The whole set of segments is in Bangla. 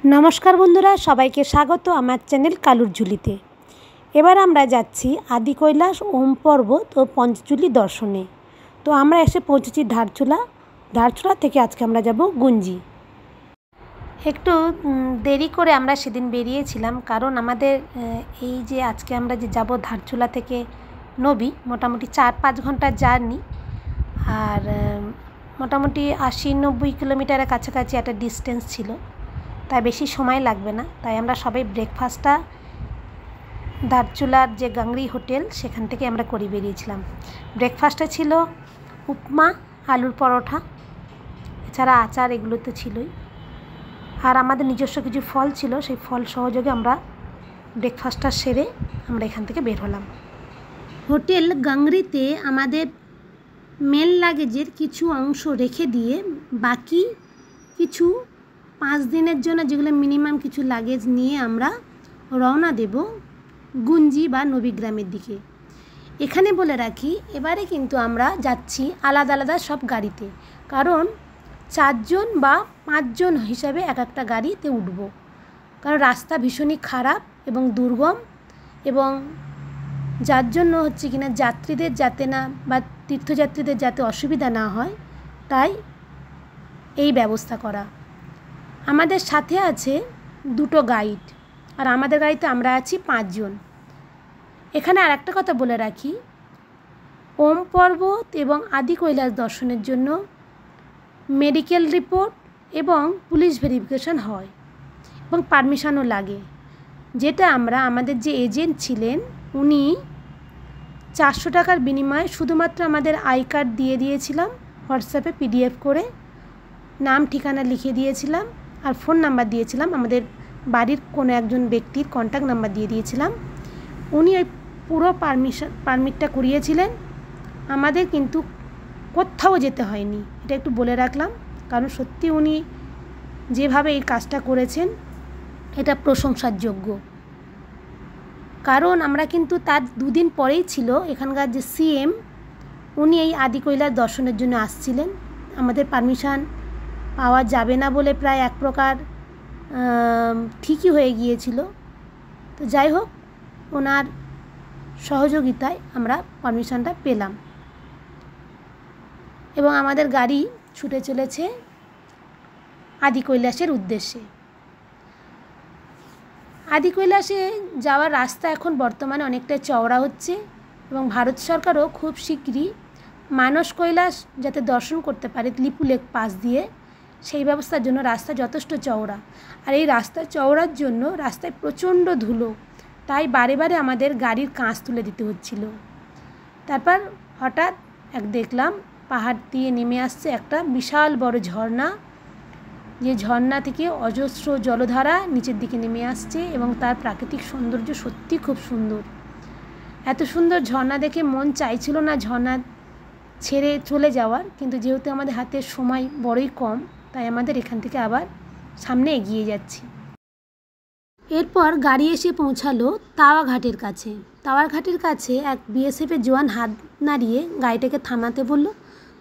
नमस्कार बंधुरा सबाइके स्वागत आमार चैनल कालुर झुलिते। एबार आमरा जाচ্ছি आदि কৈলাস ओम पर्वत और पंचचूली दर्शने। तो आमरा एसे पौঁছেছি धारचूला। धारचूला থেকে আজকে আমরা যাব গুঞ্জি। একটু দেরি করে আমরা সেদিন বেরিয়েছিলাম, কারণ আমাদের এই যে আজকে আমরা যে যাব ধারচূলা থেকে নবী, মোটামুটি 4-5 ঘন্টার জার্নি, আর মোটামুটি 80-90 কিলোমিটারের কাছাকাছি একটা ডিস্টেন্স ছিল, তাই বেশি সময় লাগবে না। তাই আমরা সবাই ব্রেকফাস্টটা ধারচূলার যে গাংরি হোটেল সেখান থেকে আমরা করে বেরিয়েছিলাম। ব্রেকফাস্টে ছিল উপমা, আলুর পরোটা, এছাড়া আচার, এগুলো তো ছিলই, আর আমাদের নিজস্ব কিছু ফল ছিল। সেই ফল সহযোগে আমরা ব্রেকফাস্টটা সেরে আমরা এখান থেকে বের হলাম। হোটেল গাংরিতে আমাদের মেল লাগেজের কিছু অংশ রেখে দিয়ে বাকি কিছু 5 দিনের জন্য যেগুলো মিনিমাম কিছু লাগেজ নিয়ে আমরা রওনা দেব গুঞ্জি বা নবীগ্রামের দিকে। এখানে বলে রাখি, এবারে কিন্তু আমরা যাচ্ছি আলাদা আলাদা সব গাড়িতে, কারণ 4 জন বা 5 জন হিসাবে এক একটা গাড়িতে উঠব, কারণ রাস্তা ভীষণই খারাপ এবং দুর্গম, এবং যার জন্য হচ্ছে কিনা যাত্রীদের যাতে না বা তীর্থযাত্রীদের যাতে অসুবিধা না হয়, তাই এই ব্যবস্থা করা। আমাদের সাথে আছে 2টো গাইড, আর আমাদের গাড়িতে আমরা আছি 5 জন। এখানে আর একটা কথা বলে রাখি, ওম পর্বত এবং আদি কৈলাস দর্শনের জন্য মেডিকেল রিপোর্ট এবং পুলিশ ভেরিফিকেশন হয় এবং পারমিশনও লাগে, যেটা আমরা আমাদের যে এজেন্ট ছিলেন উনি 400 টাকার বিনিময়ে শুধুমাত্র আমাদের আই কার্ড দিয়ে দিয়েছিলাম, হোয়াটসঅ্যাপে পিডিএফ করে নাম ঠিকানা লিখে দিয়েছিলাম, আর ফোন নাম্বার দিয়েছিলাম, আমাদের বাড়ির কোনো একজন ব্যক্তির কন্ট্যাক্ট নাম্বার দিয়ে দিয়েছিলাম। উনি ওই পুরো পারমিটটা করিয়েছিলেন। আমাদের কিন্তু কোথাও যেতে হয়নি, এটা একটু বলে রাখলাম, কারণ সত্যি উনি যেভাবে এই কাজটা করেছেন এটা প্রশংসার যোগ্য। কারণ আমরা কিন্তু তার 2 দিন পরেই ছিল এখানকার যে সিএম, উনি এই আদি কৈলাস দর্শনের জন্য আসছিলেন। আমাদের পারমিশন পাওয়া যাবে না বলে প্রায় এক প্রকার ঠিকই হয়ে গিয়েছিল। তো যাই হোক, ওনার সহযোগিতায় আমরা পারমিশনটা পেলাম এবং আমাদের গাড়ি ছুটে চলেছে আদি কৈলাসের উদ্দেশ্যে। আদি কৈলাসে যাওয়ার রাস্তা এখন বর্তমানে অনেকটা চওড়া হচ্ছে, এবং ভারত সরকারও খুব শীঘ্রই মানস কৈলাস যাতে দর্শন করতে পারে লিপু লেক পাস দিয়ে, সেই ব্যবস্থার জন্য রাস্তা যথেষ্ট চওড়া। আর এই রাস্তা চওড়ার জন্য রাস্তায় প্রচণ্ড ধুলো, তাই বারে বারে আমাদের গাড়ির কাঁচ তুলে দিতে হচ্ছিল। তারপর হঠাৎ দেখলাম পাহাড় দিয়ে নেমে আসছে একটা বিশাল বড় ঝর্ণা, যে ঝর্ণা থেকে অজস্র জলধারা নিচের দিকে নেমে আসছে, এবং তার প্রাকৃতিক সৌন্দর্য সত্যি খুব সুন্দর। এত সুন্দর ঝর্ণা দেখে মন চাইছিল না ঝর্ণা ছেড়ে চলে যাওয়ার, কিন্তু যেহেতু আমাদের হাতে সময় বড়ই কম, তাই আমাদের এখান থেকে আবার সামনে এগিয়ে যাচ্ছি। এরপর গাড়ি এসে পৌঁছালো তাওয়া ঘাটের কাছে। তাওয়ার ঘাটের কাছে এক বিএসএফের জওয়ান হাত নাড়িয়ে গাড়িটাকে থামাতে বলল।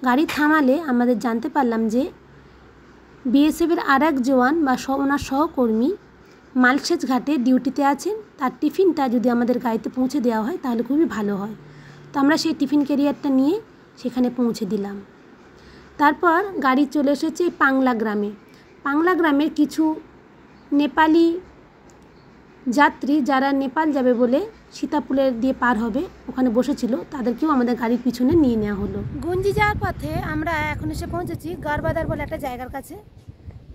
গাড়ি থামালে আমাদের জানতে পারলাম যে বিএসএফের আর এক জওয়ান বা ওনার সহকর্মী মালসেচ ঘাটে ডিউটিতে আছেন। তার টিফিনটা যদি আমাদের গাড়িতে পৌঁছে দেওয়া হয় তাহলে খুবই ভালো হয়। তো আমরা সেই টিফিন ক্যারিয়ারটা নিয়ে সেখানে পৌঁছে দিলাম। তারপর গাড়ি চলে এসেছে পাংলা গ্রামে। পাংলা গ্রামের কিছু নেপালি যাত্রী যারা নেপাল যাবে বলে সীতাপুলের দিয়ে পার হবে, ওখানে বসেছিল, তাদেরকেও আমাদের গাড়ির পিছনে নিয়ে নেওয়া হলো। গুঞ্জি যাওয়ার পথে আমরা এখন এসে পৌঁছেছি গারবাদার বলে একটা জায়গার কাছে,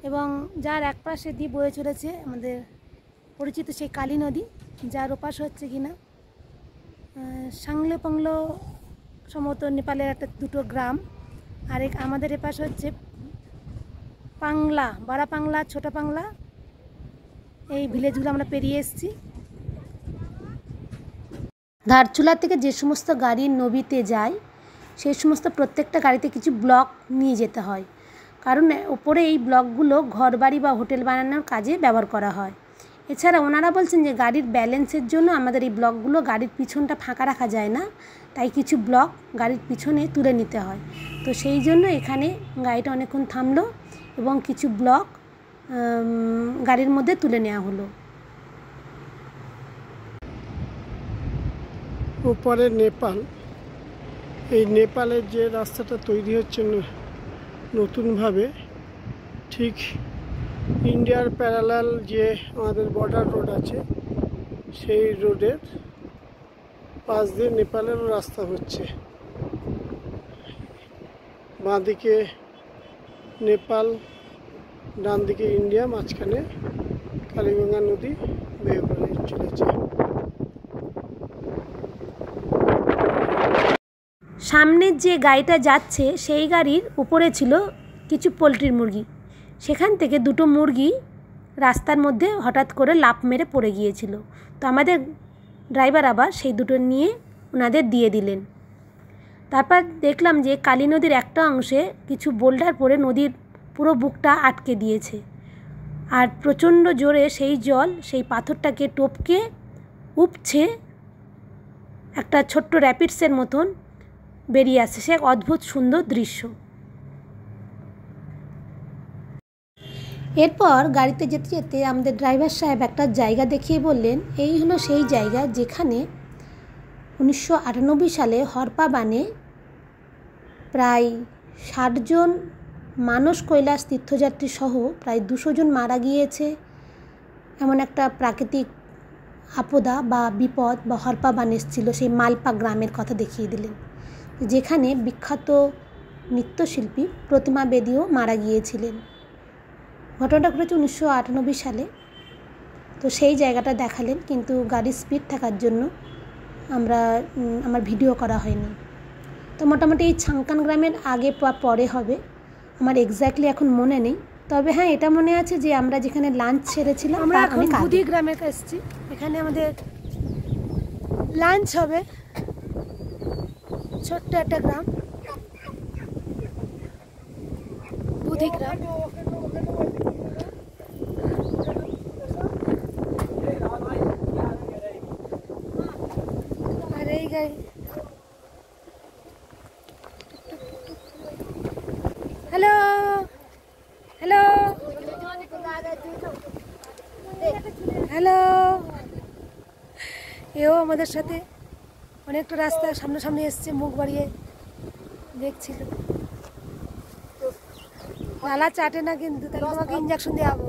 এবং যার এক পাশে দিয়ে বয়ে চলেছে আমাদের পরিচিত সেই কালী নদী, যার ওপাশ হচ্ছে কিনা সাংলে পাংলো, সম্ভবত নেপালের একটা 2টো গ্রাম, আর আমাদের এপাশ হচ্ছে পাংলা, বড় পাংলা, ছোট পাংলা, এই ভিলেজগুলো আমরা পেরিয়ে এসেছি। ধারচূলা থেকে যে সমস্ত গাড়ি নবীতে যায় সেই সমস্ত প্রত্যেকটা গাড়িতে কিছু ব্লক নিয়ে যেতে হয়, কারণ ওপরে এই ব্লকগুলো ঘরবাড়ি বা হোটেল বানানোর কাজে ব্যবহার করা হয়। এছাড়া ওনারা বলছেন যে গাড়ির ব্যালেন্সের জন্য আমাদের এই ব্লকগুলো, গাড়ির পিছনটা ফাঁকা রাখা যায় না, তাই কিছু ব্লক গাড়ির পিছনে তুলে নিতে হয়। তো সেই জন্য এখানে গাড়িটা অনেকক্ষণ থামলো এবং কিছু ব্লক গাড়ির মধ্যে তুলে নেওয়া হলো। ওপারে নেপাল, এই নেপালের যে রাস্তাটা তৈরি হচ্ছে নতুনভাবে, ঠিক ইন্ডিয়ার প্যারালাল যে আমাদের বর্ডার রোড আছে সেই রোডের পাশ দিয়ে নেপালেরও রাস্তা হচ্ছে। বাঁদিকে নেপাল, ডান দিকে ইন্ডিয়া, মাঝখানে কালীগঙ্গা নদী বেয়ে করে চলেছে। সামনের যে গাড়িটা যাচ্ছে সেই গাড়ির উপরে ছিল কিছু পোলট্রির মুরগি। সেখান থেকে দুটো মুরগি রাস্তার মধ্যে হঠাৎ করে লাফ মেরে পড়ে গিয়েছিল। তো আমাদের ড্রাইভার আবার সেই দুটো নিয়ে ওনাদের দিয়ে দিলেন। তারপর দেখলাম যে কালী নদীর একটা অংশে কিছু বোল্ডার পড়ে নদীর পুরো বুকটা আটকে দিয়েছে, আর প্রচণ্ড জোরে সেই জল সেই পাথরটাকে টপকে উপছে একটা ছোট্ট র্যাপিডসের মতন বেরিয়ে আসছে। সে এক অদ্ভুত সুন্দর দৃশ্য। এরপর গাড়িতে যেতে যেতে আমাদের ড্রাইভার সাহেব একটা জায়গা দেখিয়ে বললেন, এই হলো সেই জায়গা যেখানে 1998 সালে হরপা বানে প্রায় 60 জন মানস কৈলাস তীর্থযাত্রী সহ প্রায় 200 জন মারা গিয়েছে। এমন একটা প্রাকৃতিক আপদা বা বিপদ বা হরপা বান এসেছিল। সেই মালপা গ্রামের কথা দেখিয়ে দিলেন, যেখানে বিখ্যাত নৃত্যশিল্পী প্রতিমা বেদীও মারা গিয়েছিলেন। ঘটনাটা ঘটেছে 1998 সালে। তো সেই জায়গাটা দেখালেন, কিন্তু গাড়ির স্পিড থাকার জন্য আমার ভিডিও করা হয়নি। তো মোটামুটি এই ছাঙ্কান গ্রামের আগে বা পরে হবে, আমার এক্স্যাক্টলি এখন মনে নেই। তবে হ্যাঁ, এটা মনে আছে যে আমরা যেখানে লাঞ্চ সেরেছিলাম আমরা এখন বুধি গ্রামে এসেছি। এখানে আমাদের লাঞ্চ হবে। ছোট্ট একটা গ্রাম, বুধি গ্রাম। আর এই গাড়ি, হ্যালো হ্যালো হ্যালো, এও আমাদের সাথে অনেকটা রাস্তা সামনাসামনি এসছে, মুখ বাড়িয়ে দেখছিল। লালা চাটে না, কিন্তু তাহলে তোমাকে ইঞ্জেকশন দেওয়া হবো।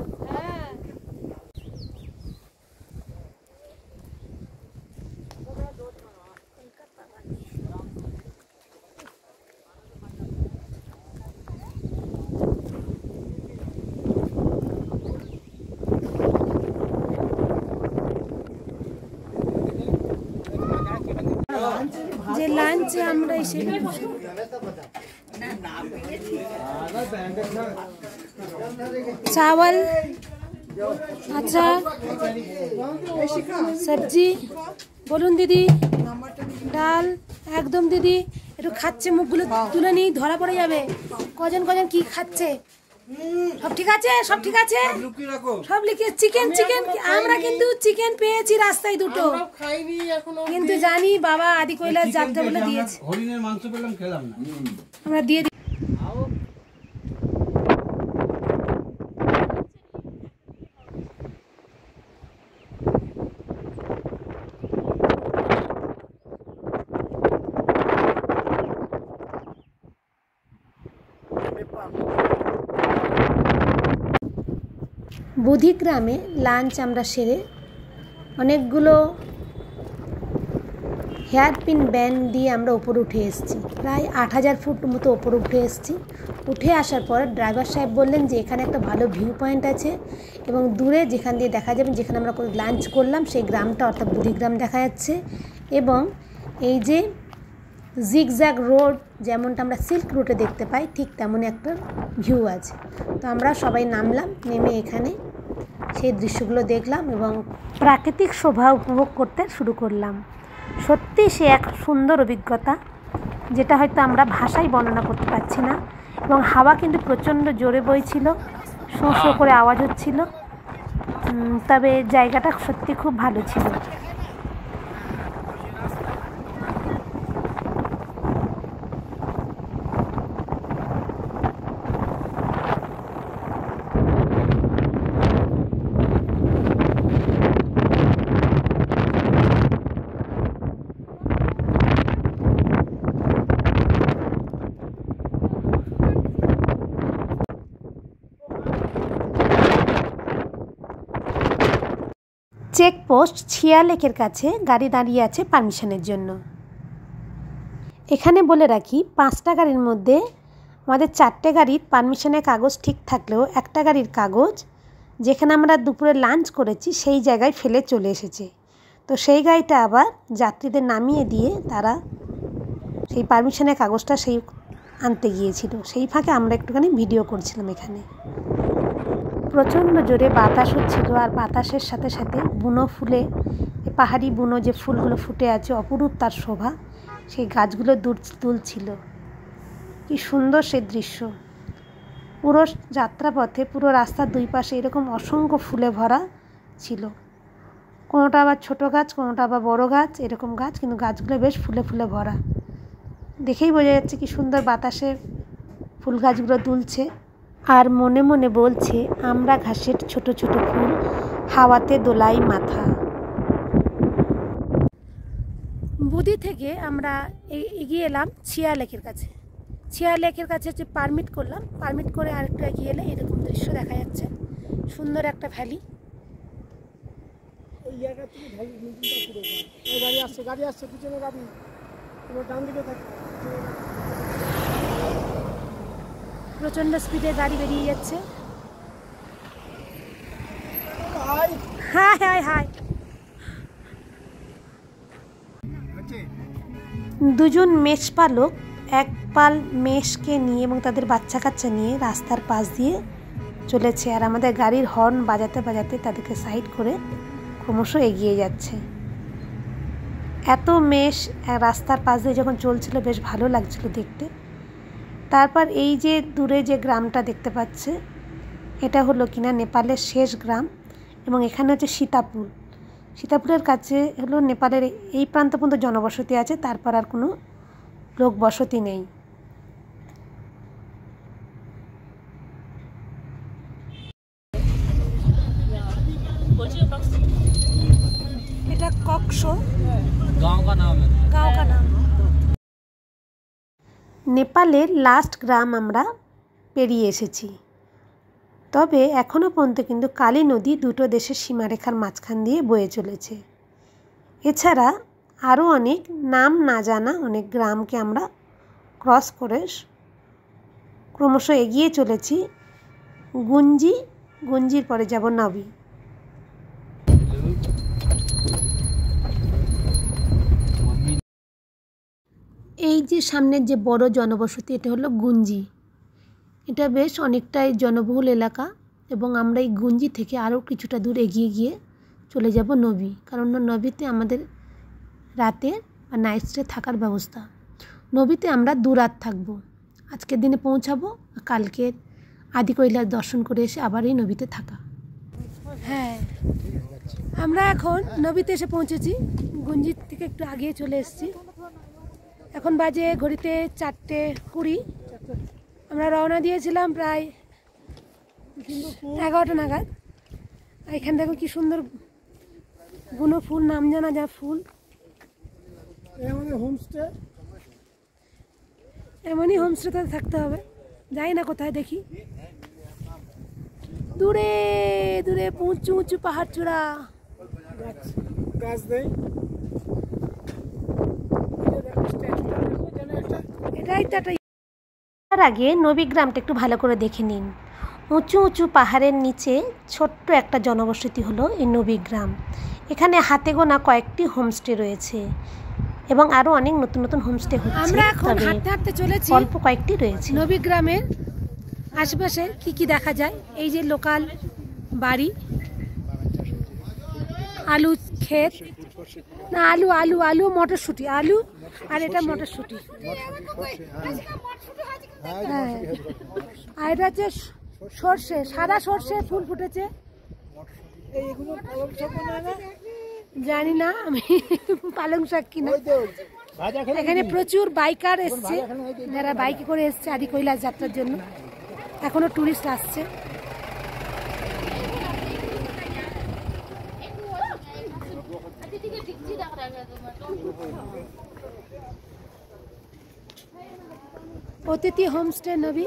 যে লাঞ্চে আমরা এসে चावल, अचार, सब्जी, বলুন দিদি, ডাল, একদম দিদি একটু খাচ্ছে, মুখগুলো তুলে নিই, ধরা পড়ে যাবে। কজন কজন কি খাচ্ছে? সব ঠিক আছে, সব ঠিক আছে, সব লিখে। চিকেন চিকেন, আমরা কিন্তু চিকেন পেয়েছি রাস্তায় দুটো, কিন্তু জানি বাবা আদি কৈলাস যাত্রা বলে দিয়েছে। হরিণের মাংস পেলাম, খেলাম না, আমরা দিয়ে দিই। বুধি গ্রামে লাঞ্চ আমরা সেরে অনেকগুলো হেয়ারপিন ব্যান্ড দিয়ে আমরা ওপরে উঠে এসেছি। প্রায় 8000 ফুট মতো ওপরে উঠে এসেছি। উঠে আসার পর ড্রাইভার সাহেব বললেন যে এখানে একটা ভালো ভিউ পয়েন্ট আছে, এবং দূরে যেখান দিয়ে দেখা যাবে যেখানে আমরা লাঞ্চ করলাম সেই গ্রামটা, অর্থাৎ বুধি গ্রাম দেখা যাচ্ছে। এবং এই যে জিগজ্যাগ রোড, যেমনটা আমরা সিল্ক রুটে দেখতে পাই, ঠিক তেমনই একটা ভিউ আছে। তো আমরা সবাই নামলাম, নেমে এখানে সেই দৃশ্যগুলো দেখলাম এবং প্রাকৃতিক শোভা উপভোগ করতে শুরু করলাম। সত্যি সে এক সুন্দর অভিজ্ঞতা, যেটা হয়তো আমরা ভাষায় বর্ণনা করতে পারছি না। এবং হাওয়া কিন্তু প্রচণ্ড জোরে বইছিল, শোঁ শোঁ করে আওয়াজ হচ্ছিল। তবে জায়গাটা সত্যি খুব ভালো ছিল। চেকপোস্ট ছিয়া লেকের কাছে গাড়ি দাঁড়িয়ে আছে পারমিশনের জন্য। এখানে বলে রাখি 5টা গাড়ির মধ্যে আমাদের 4টে গাড়ির পারমিশনের কাগজ ঠিক থাকলেও একটা গাড়ির কাগজ যেখানে আমরা দুপুরে লাঞ্চ করেছি সেই জায়গায় ফেলে চলে এসেছে। তো সেই গাড়িটা আবার যাত্রীদের নামিয়ে দিয়ে তারা সেই পারমিশনের কাগজটা সেই আনতে গিয়েছিল। সেই ফাঁকে আমরা একটুখানি ভিডিও করছিলাম। এখানে প্রচণ্ড জোরে বাতাস হচ্ছিল আর বাতাসের সাথে সাথে বুনো ফুলে, পাহাড়ি বুনো যে ফুলগুলো ফুটে আছে অপরূপ তার শোভা, সেই গাছগুলো দুলছিল। কি সুন্দর সে দৃশ্য। পুরো যাত্রাপথে পুরো রাস্তার দুই পাশে এরকম অসংখ্য ফুলে ভরা ছিল। কোনোটা আবার ছোটো গাছ, কোনোটা আবার বড়ো গাছ, এরকম গাছ, কিন্তু গাছগুলো বেশ ফুলে ফুলে ভরা। দেখেই বোঝা যাচ্ছে কি সুন্দর বাতাসে ফুল গাছগুলো দুলছে। আর মনে মনে বলছে আমরা ঘাসের ছোট ছোট ফুল, হাওয়াতে দোলাই মাথা। বুদি থেকে আমরা এগিয়ে এলাম ছিয়া লেকের কাছে। ছিয়া লেকের কাছে হচ্ছে পারমিট করলাম। পারমিট করে আরেকটু এগিয়ে এলে এরকম দৃশ্য দেখা যাচ্ছে, সুন্দর একটা ভ্যালি। এই জায়গা থেকে ভ্যালি পুরো এই গাড়ি আসছে পিছনে গাড়ি, পুরো ডান দিকে থাকে। প্রচণ্ড স্পিডে গাড়ি বেরিয়ে যাচ্ছে। High high high. দুজন মেষ পালক এক পাল মেষকে নিয়ে এবং তাদের বাচ্চা কাচ্চা নিয়ে রাস্তার পাশ দিয়ে চলেছে, আর আমাদের গাড়ির হর্ন বাজাতে বাজাতে তাদেরকে সাইড করে ক্রমশ এগিয়ে যাচ্ছে। এত মেষ রাস্তার পাশ দিয়ে যখন চলছিল বেশ ভালো লাগছিল দেখতে। তারপর এই যে দূরে যে গ্রামটা দেখতে পাচ্ছে, এটা হলো কিনা নেপালের শেষ গ্রাম, এবং এখানে হচ্ছে সীতাপুর। সীতাপুরের কাছে হলো নেপালের এই প্রান্ত পর্যন্ত জনবসতি আছে, তারপর আর কোনো লোক বসতি নেই। এটা কক্সো গাঁও কা নাম। নেপালের লাস্ট গ্রাম আমরা পেরিয়ে এসেছি। তবে এখনও পর্যন্ত কিন্তু কালী নদী দুটো দেশের সীমারেখার মাঝখান দিয়ে বয়ে চলেছে। এছাড়া আরও অনেক নাম না জানা অনেক গ্রামকে আমরা ক্রস করে ক্রমশ এগিয়ে চলেছি। গুঞ্জির পরে যাব নবী। এই যে সামনের যে বড় জনবসতি, এটা হলো গুঞ্জি। এটা বেশ অনেকটাই জনবহুল এলাকা, এবং আমরা এই গুঞ্জি থেকে আরও কিছুটা দূর এগিয়ে গিয়ে চলে যাব নবী, কারণ নবীতে আমাদের রাতে বা নাইট স্টে থাকার ব্যবস্থা। নবীতে আমরা 2 রাত থাকবো। আজকের দিনে পৌঁছাবো, কালকের আদি কৈলাস দর্শন করে এসে আবার এই নবীতে থাকা। হ্যাঁ, আমরা এখন নবীতে এসে পৌঁছেছি। গুঞ্জি থেকে একটু আগিয়ে চলে এসেছি। এখন বাজে ঘড়িতে 4:20। আমরা রওনা দিয়েছিলাম প্রায় 11টা নাগাদ। এখান দেখো কি সুন্দর বুনো ফুল, নাম জানা যা ফুল। এমনই হোমস্টেতে থাকতে হবে। যাই না কোথায় দেখি, দূরে দূরে উঁচু উঁচু পাহাড় চূড়া, গাছ দেয়। এটাই তো একটা। তার আগে নবী গ্রামটা একটু ভালো করে দেখে নিন। উঁচু উঁচু পাহাড়ের নিচে ছোট্ট একটা জনবসতি হলো এই নবী গ্রাম। এখানে হাতে গোনা কয়েকটি হোমস্টে রয়েছে, এবং আরও অনেক নতুন নতুন হোমস্টে হচ্ছে। আমরা এখন হাঁটতে হাঁটতে চলেছি, অল্প কয়েকটি রয়েছে। নবী গ্রামের আশেপাশে কি কি দেখা যায়? এই যে লোকাল বাড়ি, আলু ক্ষেত, না আলু আলু আলু মটরশুঁটি, আলু আর এটা মটরশুঁটি। হ্যাঁ, আর এটা হচ্ছে সর্ষে, সাদা সর্ষে ফুল ফুটেছে। জানি না আমি পালং শাক কিনা। এখানে প্রচুর বাইকার এসছে, যারা বাইকে করে এসছে আদি কৈলাস যাত্রার জন্য। এখনো টুরিস্ট আসছে। অতিথি হোমস্টে নবী।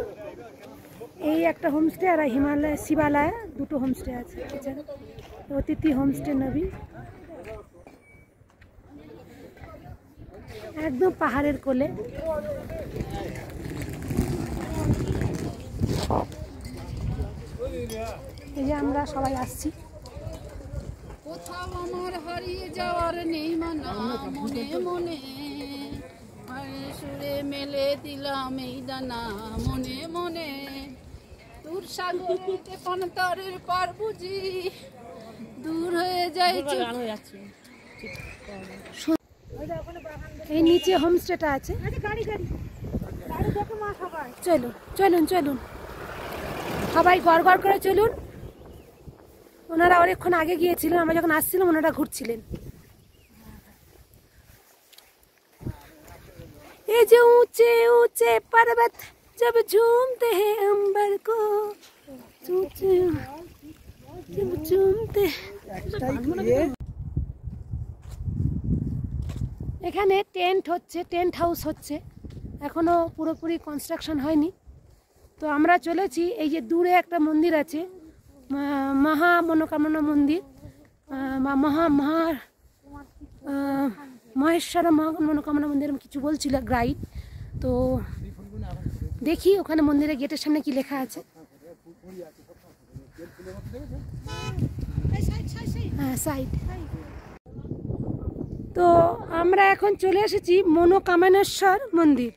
এই একটা হোমস্টে আর হিমালয় শিবালয় দুটো হোমস্টে আছে। এছাড়া অতিথি হোমস্টে নবী, একদম পাহাড়ের কোলে। এই যে আমরা সবাই আসছি। কোথাও আমার হারিয়ে যাওয়ার নেই মানা, মনে মনে সুরে মেলে দিলাম এই দানা, মনে মনে দূর সাগরে পানতারের পার বুঝি দূর হয়ে যায়। এই নিচে হোমস্টেটা আছে। চলুন চলুন চলুন সবাই গড় গড় করে চলুন। ওনারা অনেকক্ষণ আগে গিয়েছিলেন, আমরা যখন আসছিলাম ওনারা ঘুরছিলেন। ये जो ऊंचे ऊंचे पर्वत जब झूमते हैं अंबर को, जब झूमते। এখানে টেন্ট হচ্ছে, টেন্ট হাউস হচ্ছে, এখনো পুরোপুরি কনস্ট্রাকশন হয়নি। তো আমরা চলেছি, এই যে দূরে একটা মন্দির আছে, মহা মনোকামনা মন্দির বা মহেশ্বর মনোকামনা মন্দির কিছু বলছিল গাইড। তো দেখি ওখানে মন্দিরের গেটের সামনে কি লেখা আছে। হ্যাঁ সাইড। তো আমরা এখন চলে এসেছি মনোকামনেশ্বর মন্দির,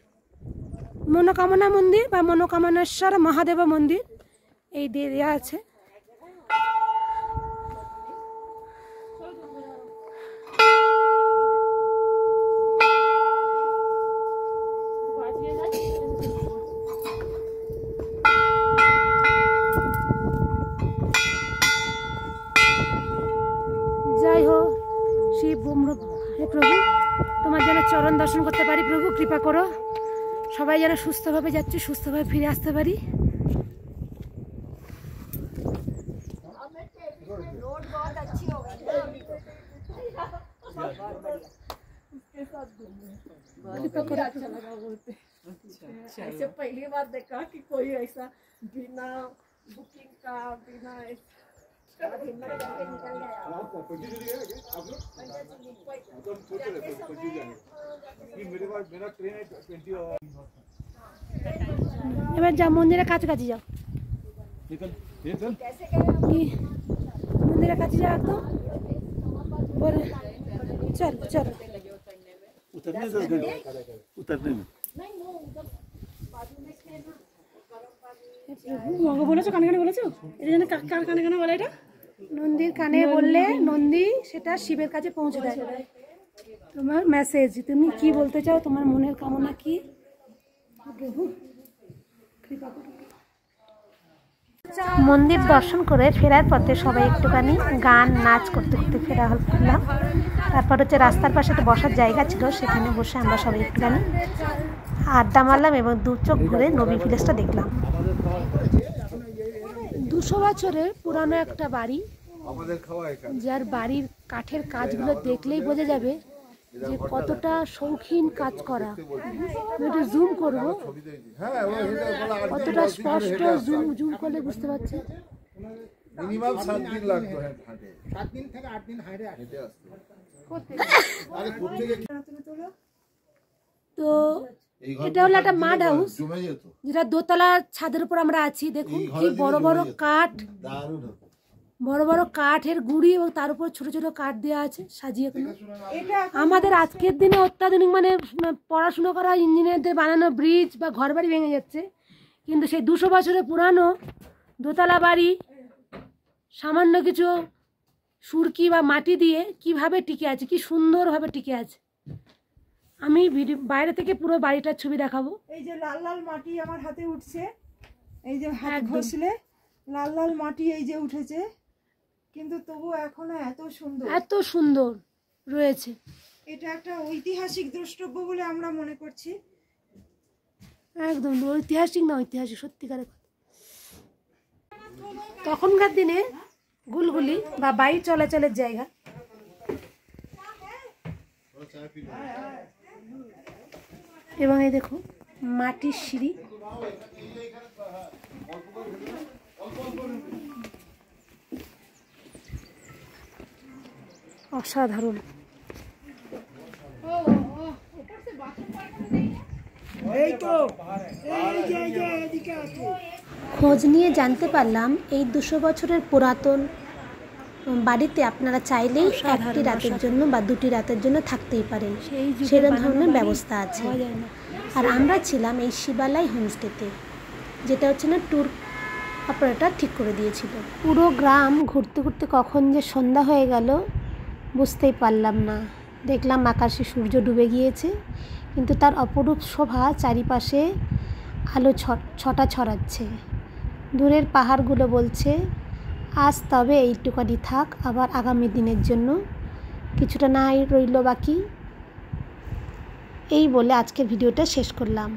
মনোকামনা মন্দির বা মনোকামনেশ্বর মহাদেব মন্দির এই দেয়া আছে। যাই হোক, শিব হে প্রভু, তোমার যেন চরণ দর্শন করতে পারি প্রভু, কৃপা করো। সবাই যেন সুস্থভাবে যাচ্ছি, সুস্থভাবে ফিরে আসতে পারি। ऐसे पहली बार देखा कि कोई ऐसा बिना बुकिंग का बिना এবার যা মন্দিরের কাছাকাছি যাও, মন্দিরের কাছে যাও একদম। চল চল उतरने में বলেছো কানে কানে বলেছো, এই জন্য কার কানে কানে বলে এটা? নন্দীর কানে বললে নন্দী সেটা শিবের কাছে পৌঁছে দেয়। তোমার মেসেজ, তুমি কি বলতে চাও, তোমার মনের কামনা কি? মন্দির দর্শন করে ফেরার পথে সবাই একটুখানি গান নাচ করতে করতে ফেরলাম। তারপর হচ্ছে রাস্তার পাশে একটা বসার জায়গা ছিল, সেখানে বসে আমরা সবাই একটুখানি আড্ডা মারলাম এবং দু চোখ ঘুরে নবী ভিলেজটা দেখলাম। 200 বছরের পুরানো একটা বাড়ি, যার বাড়ির কাঠের কাজগুলো দেখলেই বোঝা যাবে যে কতটা শৌখিন কাজ করা। একটু জুম করবো, কতটা স্পষ্ট জুম করলে বুঝতে পারছি। মিনিমাম 7 দিন লাগতো। হ্যাঁ 7 দিন থেকে 8 দিন হাইরে আসতে। আরে কোত্থেকে তো এটা হলো একটা মাড হাউস, যেটা দোতলা ছাদের উপর আমরা আছি। দেখুন কি বড় বড় কাঠ, বড় বড় কাঠের গুঁড়ি এবং তার উপর ছোট ছোট কাঠ দেওয়া আছে সাজিয়ে। আমাদের আজকের দিনে অত্যাধুনিক মানে পড়াশুনো করা ইঞ্জিনিয়ারদের বানানো ব্রিজ বা ঘর বাড়ি ভেঙে যাচ্ছে, কিন্তু সেই 200 বছরের পুরানো দোতলা বাড়ি সামান্য কিছু সুরকি বা মাটি দিয়ে কিভাবে টিকে আছে, কি সুন্দরভাবে টিকে আছে। আমি বাইরে থেকে পুরো বাড়িটার ছবি দেখাবো। এই যে লাল লাল মাটি আমার হাতে উঠছে, এই যে হাত ঘষলে লাল লাল মাটি এই যে উঠেছে, কিন্তু তবু এখনো এত সুন্দর, এত সুন্দর রয়েছে। এটা একটা ঐতিহাসিক দ্রষ্টব্য বলে আমরা মনে করছি। একদম ঐতিহাসিক না, ঐতিহাসিক সত্যিকারের কথা। তখনকার দিনে গুলগুলি বা বায়ু চলাচলের জায়গা। এবং এই দেখুন মাটির সিঁড়ি, অসাধারণ। খোঁজ নিয়ে জানতে পারলাম এই 200 বছরের পুরাতন বাড়িতে আপনারা চাইলেই একটি রাতের জন্য বা 2টি রাতের জন্য থাকতেই পারেন, সেরকম ধরনের ব্যবস্থা আছে। আর আমরা ছিলাম এই শিবালয় হোমস্টেতে, যেটা হচ্ছে না ট্যুর অপারেটর ঠিক করে দিয়েছিল। পুরো গ্রাম ঘুরতে ঘুরতে কখন যে সন্ধ্যা হয়ে গেল বুঝতেই পারলাম না। দেখলাম আকাশে সূর্য ডুবে গিয়েছে, কিন্তু তার অপরূপ শোভা চারিপাশে আলো ছটা ছড়াচ্ছে। দূরের পাহাড়গুলো বলছে আজ তবে এইটুকানি থাক, আবার আগামী দিনের জন্য কিছুটা না রইল বাকি। এই বলে আজকের ভিডিওটা শেষ করলাম।